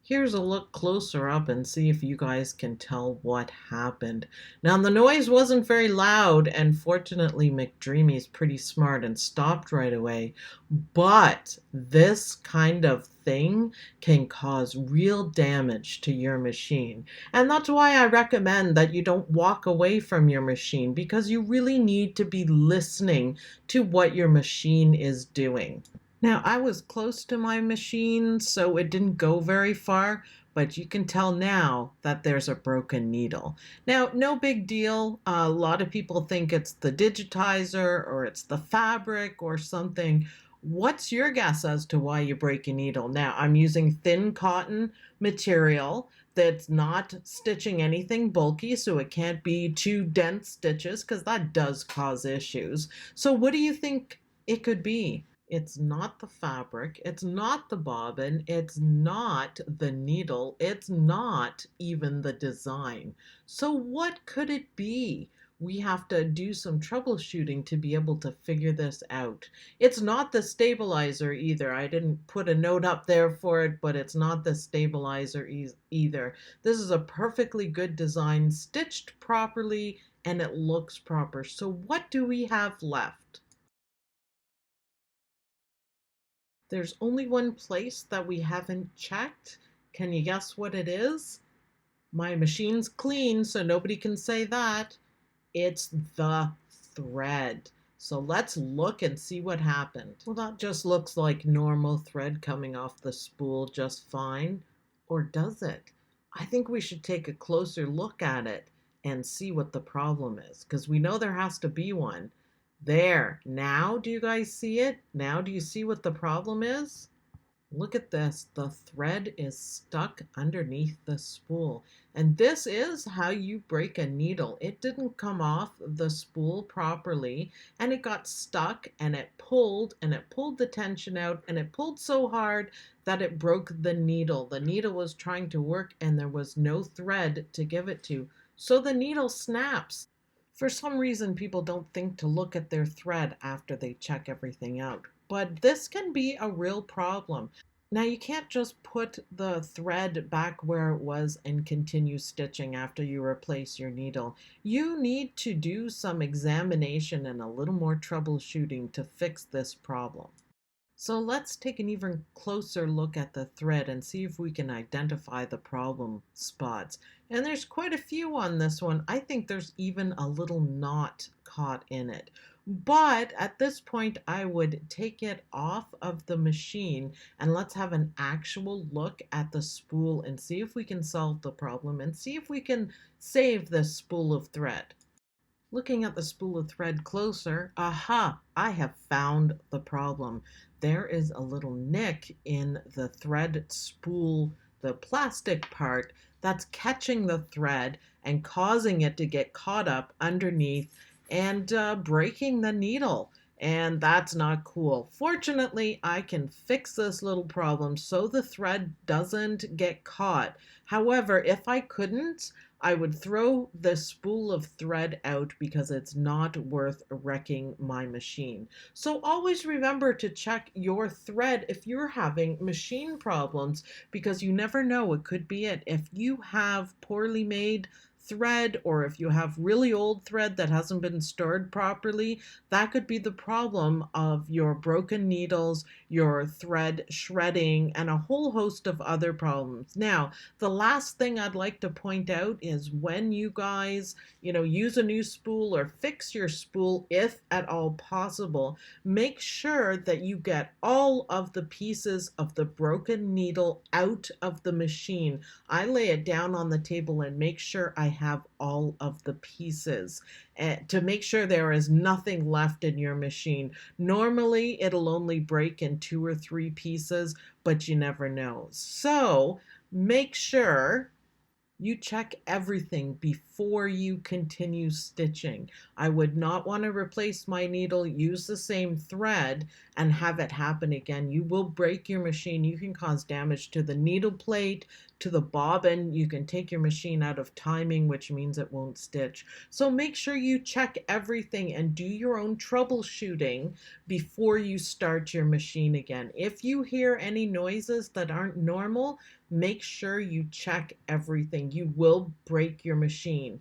Here's a look closer up and see if you guys can tell what happened. Now, the noise wasn't very loud, and fortunately, McDreamy's pretty smart and stopped right away. But this kind of thing can cause real damage to your machine. And that's why I recommend that you don't walk away from your machine because you really need to be listening to what your machine is doing. Now, I was close to my machine, so it didn't go very far, but you can tell now that there's a broken needle. Now, no big deal. A lot of people think it's the digitizer or it's the fabric or something. What's your guess as to why you break a needle? Now, I'm using thin cotton material that's not stitching anything bulky, so it can't be too dense stitches because that does cause issues. So what do you think it could be? It's not the fabric, it's not the bobbin, it's not the needle, it's not even the design. So what could it be? We have to do some troubleshooting to be able to figure this out. It's not the stabilizer either. I didn't put a note up there for it, but it's not the stabilizer either. This is a perfectly good design, stitched properly, and it looks proper. So what do we have left? There's only one place that we haven't checked. Can you guess what it is? My machine's clean, so nobody can say that. It's the thread. So let's look and see what happened. Well, that just looks like normal thread coming off the spool just fine. Or does it? I think we should take a closer look at it and see what the problem is, because we know there has to be one. There. Now, do you guys see it? Now, do you see what the problem is? Look at this. The thread is stuck underneath the spool. And this is how you break a needle. It didn't come off the spool properly, and it got stuck, and it pulled the tension out, and it pulled so hard that it broke the needle. The needle was trying to work, and there was no thread to give it to. So the needle snaps. For some reason, people don't think to look at their thread after they check everything out. But this can be a real problem. Now, you can't just put the thread back where it was and continue stitching after you replace your needle. You need to do some examination and a little more troubleshooting to fix this problem. So let's take an even closer look at the thread and see if we can identify the problem spots. And there's quite a few on this one. I think there's even a little knot caught in it. But at this point, I would take it off of the machine and let's have an actual look at the spool and see if we can solve the problem and see if we can save this spool of thread. Looking at the spool of thread closer, aha, I have found the problem. There is a little nick in the thread spool, the plastic part, that's catching the thread and causing it to get caught up underneath and breaking the needle. And that's not cool. Fortunately, I can fix this little problem so the thread doesn't get caught. However, if I couldn't, I would throw the spool of thread out because it's not worth wrecking my machine. So always remember to check your thread if you're having machine problems, because you never know, it could be it. If you have poorly made thread, or if you have really old thread that hasn't been stored properly, that could be the problem of your broken needles, your thread shredding, and a whole host of other problems. Now, the last thing I'd like to point out is when you guys, use a new spool or fix your spool, if at all possible, make sure that you get all of the pieces of the broken needle out of the machine. I lay it down on the table and make sure I have all of the pieces to make sure there is nothing left in your machine. Normally, it'll only break in 2 or 3 pieces, but you never know. So make sure you check everything before you continue stitching. I would not want to replace my needle, use the same thread, and have it happen again. You will break your machine. You can cause damage to the needle plate, to the bobbin. You can take your machine out of timing, which means it won't stitch. So make sure you check everything and do your own troubleshooting before you start your machine again. If you hear any noises that aren't normal, make sure you check everything. You will break your machine.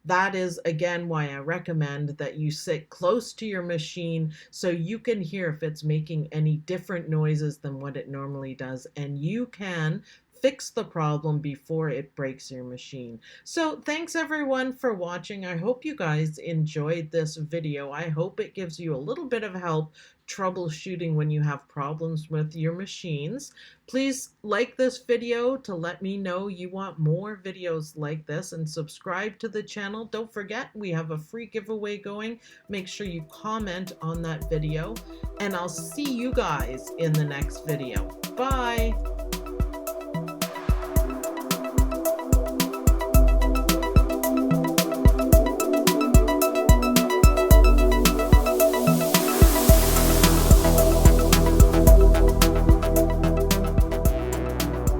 That is, again, why I recommend that you sit close to your machine so you can hear if it's making any different noises than what it normally does, and you can fix the problem before it breaks your machine. So thanks everyone for watching. I hope you guys enjoyed this video. I hope it gives you a little bit of help troubleshooting when you have problems with your machines. Please like this video to let me know you want more videos like this, and subscribe to the channel. Don't forget, we have a free giveaway going. Make sure you comment on that video, and I'll see you guys in the next video. Bye!